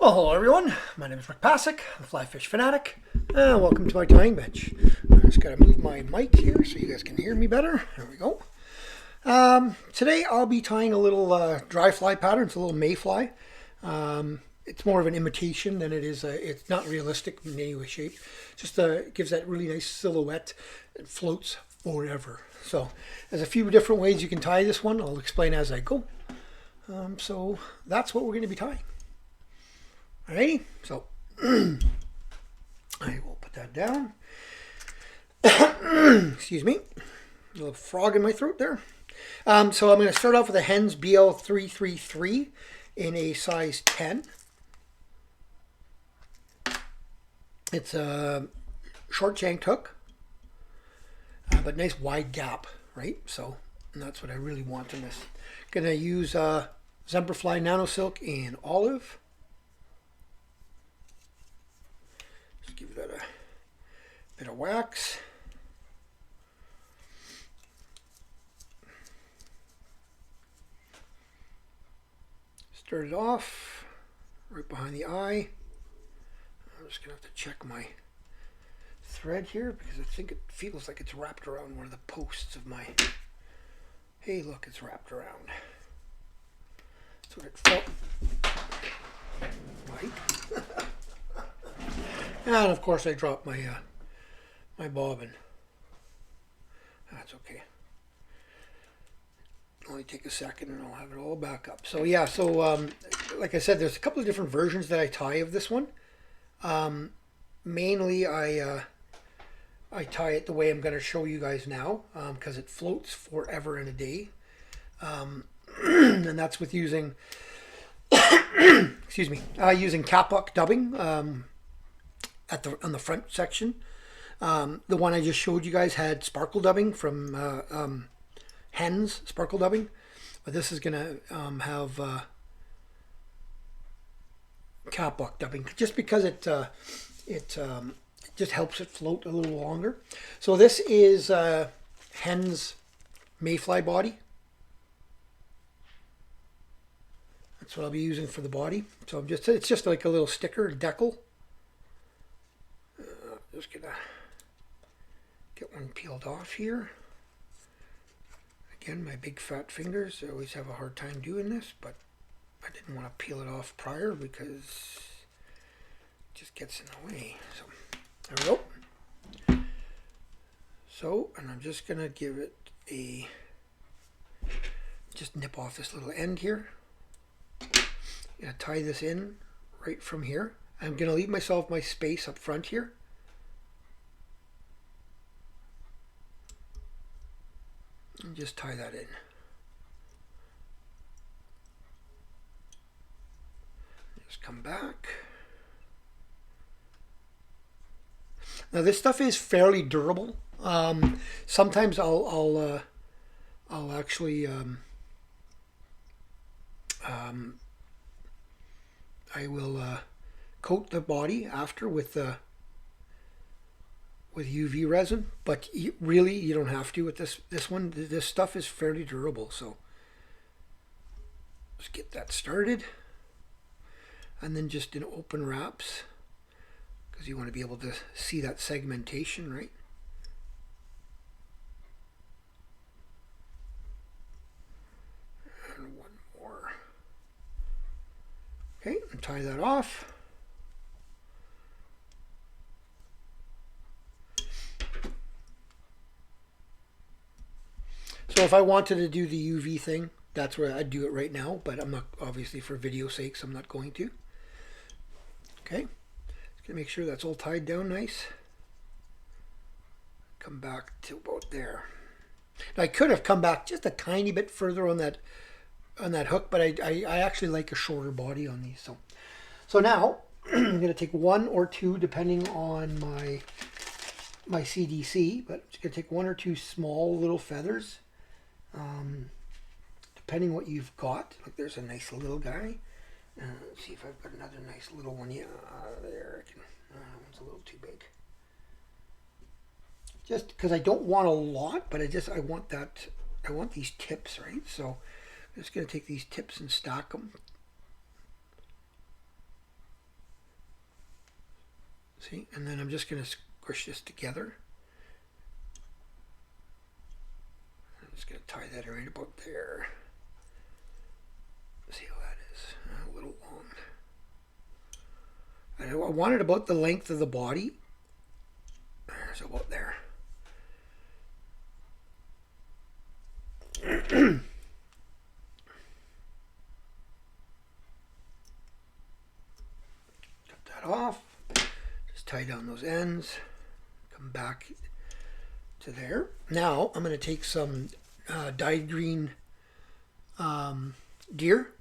Well, hello everyone. My name is Passek, the FlyFish Fanatic, and welcome to my tying bench. I just got to move my mic here so you guys can hear me better. There we go. Today I'll be tying a little dry fly pattern. It's a little Mayfly. It's more of an imitation than it is. It's not realistic in any way, shape. Just gives that really nice silhouette. It floats forever. So there's a few different ways you can tie this one. I'll explain as I go. So that's what we're going to be tying. Alrighty, so I will put that down. Excuse me, a little frog in my throat there. So I'm going to start off with a Hends BL 333 in a size 10. It's a short shanked hook, but nice wide gap, right? So that's what I really want in this. Going to use Semperfli NanoSilk in olive. Give that a bit of wax. Start it off right behind the eye. I'm just going to have to check my thread here because I think it feels like it's wrapped around one of the posts of my... Hey, look, it's wrapped around. That's what it felt like. And of course I dropped my my bobbin. That's okay. Only take a second and I'll have it all back up. So yeah, so like I said, there's a couple of different versions that I tie of this one. Mainly I tie it the way I'm going to show you guys now because it floats forever and a day. And that's with using excuse me, using Kapok dubbing. On the front section. The one I just showed you guys had sparkle dubbing from Hens sparkle dubbing, but this is gonna have Kapok dubbing just because it just helps it float a little longer. So this is Hens Mayfly body. That's what I'll be using for the body. So it's just like a little sticker, a decal. Just gonna get one peeled off here. Again, my big fat fingers, I always have a hard time doing this, but I didn't want to peel it off prior because it just gets in the way. So there we go. So, and I'm just gonna give it just nip off this little end here. Gonna tie this in right from here. I'm gonna leave myself my space up front here. And just tie that in. Just come back. Now this stuff is fairly durable. Sometimes I'll actually I will coat the body after with UV resin, but really you don't have to with this one. This stuff is fairly durable, so let's get that started. And then just in open wraps, because you want to be able to see that segmentation, right? And one more. Okay, and tie that off. So if I wanted to do the UV thing, that's where I'd do it right now, but I'm not, obviously for video sakes, I'm not going to. Okay, just gonna make sure that's all tied down nice. Come back to about there. Now I could have come back just a tiny bit further on that hook, but I actually like a shorter body on these. So now I'm gonna take one or two depending on my CDC, but I'm just gonna take one or two small little feathers. Depending what you've got. Like there's a nice little guy. Let's see if I've got another nice little one. Yeah, there. That one's a little too big. Just because I don't want a lot, but I want these tips, right? So I'm just going to take these tips and stack them. See, and then I'm just going to squish this together. I'm just going to tie that right about there. See how that is? A little long. I want it about the length of the body. So about there. Cut that off. Just tie down those ends. Come back to there. Now I'm going to take some dyed green deer.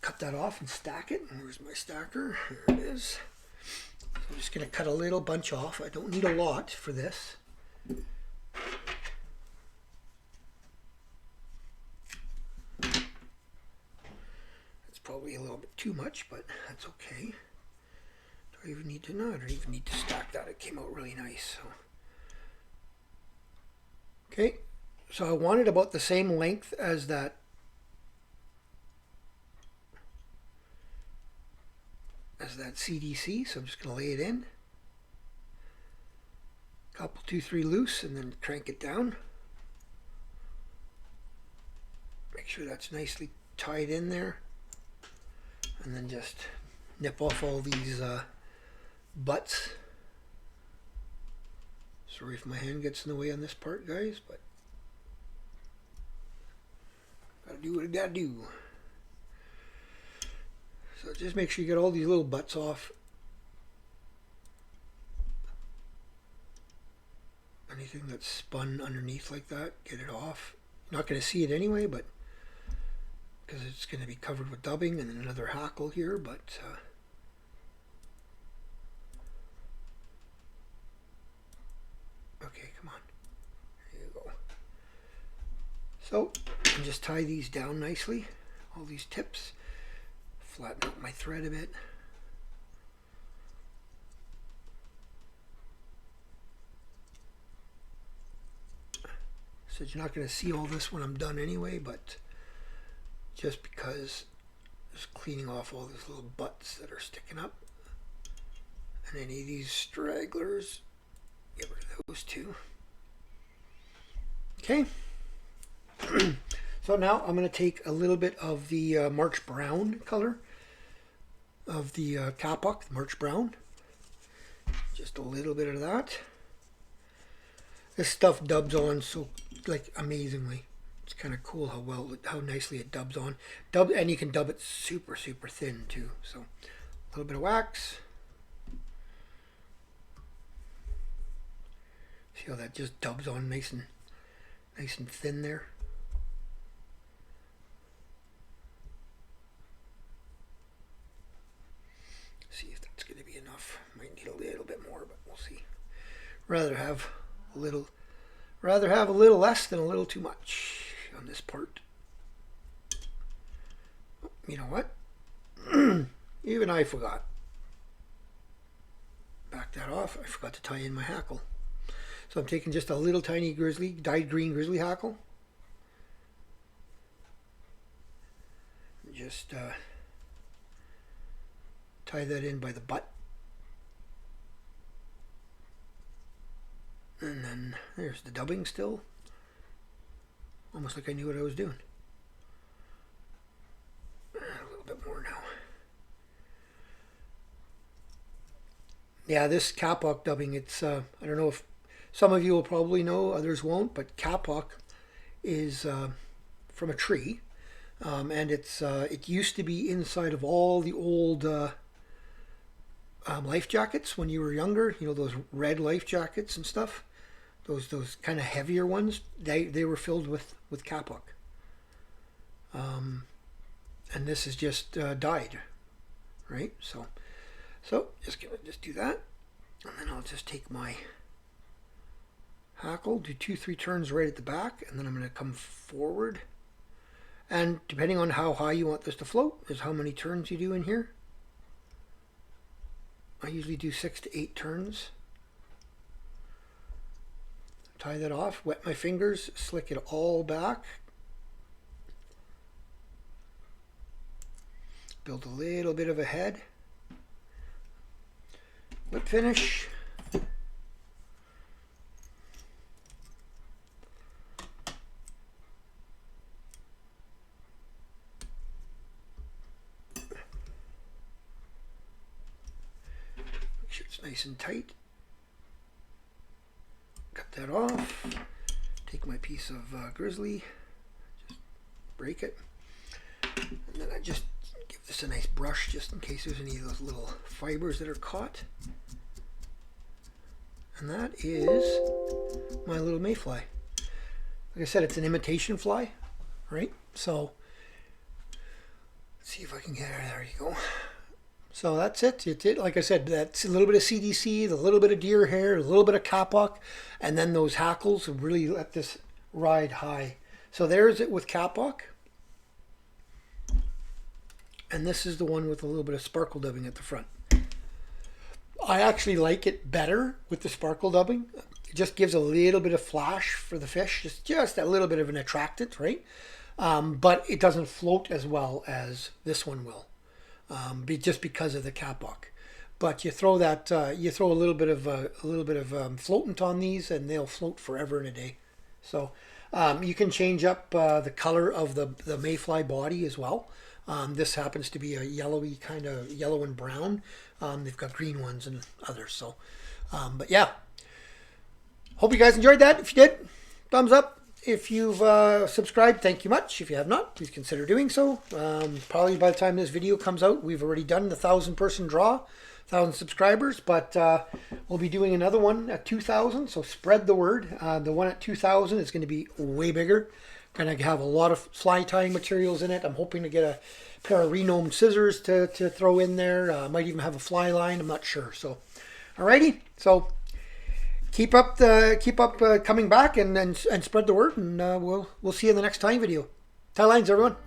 Cut that off and stack it. And where's my stacker? Here it is. So I'm just going to cut a little bunch off. I don't need a lot for this. That's probably a little bit too much, but that's okay. Do I even need to? No, I don't even need to stack that. It came out really nice. So. Okay, so I want it about the same length as that CDC, so I'm just going to lay it in. Couple, 2, 3 loose, and then crank it down. Make sure that's nicely tied in there. And then just nip off all these butts. Sorry if my hand gets in the way on this part, guys, but gotta do what I gotta do. So just make sure you get all these little butts off. Anything that's spun underneath like that, get it off. You're not going to see it anyway, but because it's going to be covered with dubbing and then another hackle here, but okay, come on. There you go. So, and just tie these down nicely, all these tips. Flatten out my thread a bit. So you're not going to see all this when I'm done anyway, but just because just cleaning off all these little butts that are sticking up. And any of these stragglers, get rid of those too. Okay. So now I'm going to take a little bit of the March Brown color of the Kapok, March Brown. Just a little bit of that. This stuff dubs on so like amazingly. It's kind of cool how nicely it dubs on. And you can dub it super thin too. So a little bit of wax. See how that just dubs on nice and thin there. See if that's going to be enough. Might need a little bit more, but we'll see. Rather have a little less than a little too much on this part. You know what? Even I forgot. Back that off. I forgot to tie in my hackle. So I'm taking just a little tiny grizzly, dyed green grizzly hackle. Just tie that in by the butt. And then there's the dubbing still. Almost like I knew what I was doing. A little bit more now. Yeah, this Kapok dubbing, it's, I don't know if some of you will probably know, others won't, but Kapok is from a tree. And it used to be inside of all the old life jackets when you were younger, you know, those red life jackets and stuff, those kind of heavier ones, they were filled with Kapok. And this is just dyed, right? So just gonna do that, and then I'll just take my hackle, do 2-3 turns right at the back, and then I'm gonna come forward. And depending on how high you want this to float is how many turns you do in here. I usually do 6 to 8 turns. Tie that off, wet my fingers, slick it all back. Build a little bit of a head. lip finish. Make sure it's nice and tight. Cut that off. Take my piece of Grizzly, just break it, and then I just give this a nice brush just in case there's any of those little fibers that are caught. And that is my little Mayfly. Like I said, it's an imitation fly, right? So let's see if I can get her. There you go. So that's it. It's it. Like I said, that's a little bit of CDC, a little bit of deer hair, a little bit of Kapok, and then those hackles really let this ride high. So there's it with Kapok. And this is the one with a little bit of sparkle dubbing at the front. I actually like it better with the sparkle dubbing. It just gives a little bit of flash for the fish, just a little bit of an attractant, right? But it doesn't float as well as this one will. Just because of the Kapok, but you throw that you throw a little bit of floatant on these, and they'll float forever and a day. So you can change up the color of the Mayfly body as well. This happens to be a yellowy kind of yellow and brown. They've got green ones and others. So, but yeah, hope you guys enjoyed that. If you did, thumbs up. If you've subscribed, thank you much. If you have not, please consider doing so. Probably by the time this video comes out, we've already done the 1,000-person draw, 1,000 subscribers, but we'll be doing another one at 2,000, so spread the word. The one at 2,000 is going to be way bigger. Going to have a lot of fly tying materials in it. I'm hoping to get a pair of Renomed Scissors to throw in there. Might even have a fly line. I'm not sure. So, alrighty. So, keep up coming back and spread the word, and we'll see you in the next tying video. Tie lines, everyone.